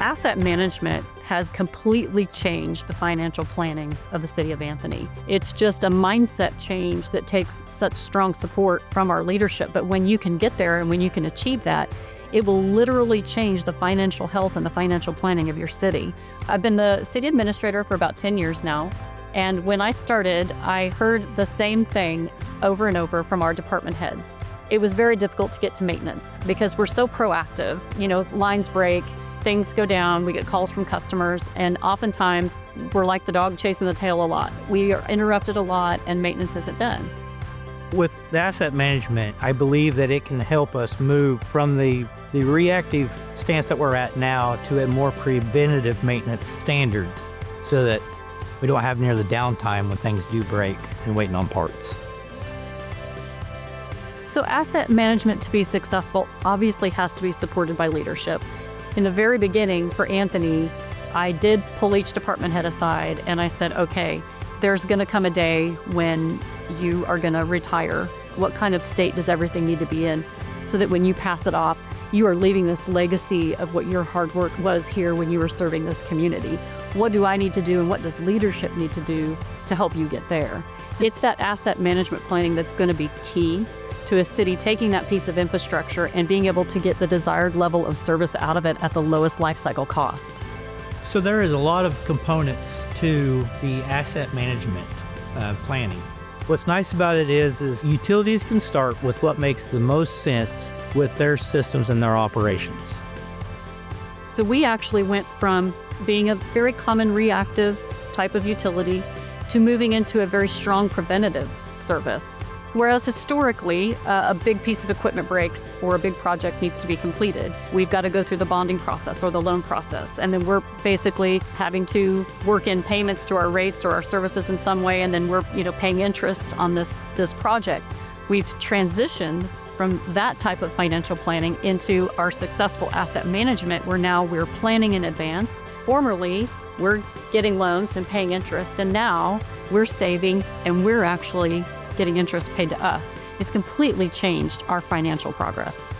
Asset management has completely changed the financial planning of the city of Anthony. It's just a mindset change that takes such strong support from our leadership. But when you can get there and when you can achieve that, it will literally change the financial health and the financial planning of your city. I've been the city administrator for about 10 years now. And when I started, I heard the same thing over and over from our department heads. It was very difficult to get to maintenance because we're so proactive. You know, lines break, things go down, we get calls from customers, and oftentimes we're like the dog chasing the tail a lot. We are interrupted a lot and maintenance isn't done. With the asset management, I believe that it can help us move from the reactive stance that we're at now to a more preventative maintenance standard so that we don't have near the downtime when things do break and waiting on parts. So asset management to be successful obviously has to be supported by leadership. In the very beginning for Anthony, I did pull each department head aside and I said, okay, there's gonna come a day when you are gonna retire. What kind of state does everything need to be in so that when you pass it off, you are leaving this legacy of what your hard work was here when you were serving this community? What do I need to do and what does leadership need to do to help you get there? It's that asset management planning that's gonna be key to a city taking that piece of infrastructure and being able to get the desired level of service out of it at the lowest life cycle cost. So there is a lot of components to the asset management planning. What's nice about it is utilities can start with what makes the most sense with their systems and their operations. So we actually went from being a very common reactive type of utility to moving into a very strong preventative service. Whereas historically, a big piece of equipment breaks or a big project needs to be completed, we've got to go through the bonding process or the loan process. And then we're basically having to work in payments to our rates or our services in some way, and then we're paying interest on this project. We've transitioned from that type of financial planning into our successful asset management, where now we're planning in advance. Formerly, we're getting loans and paying interest, and now we're saving and we're actually getting interest paid to us. It's completely changed our financial progress.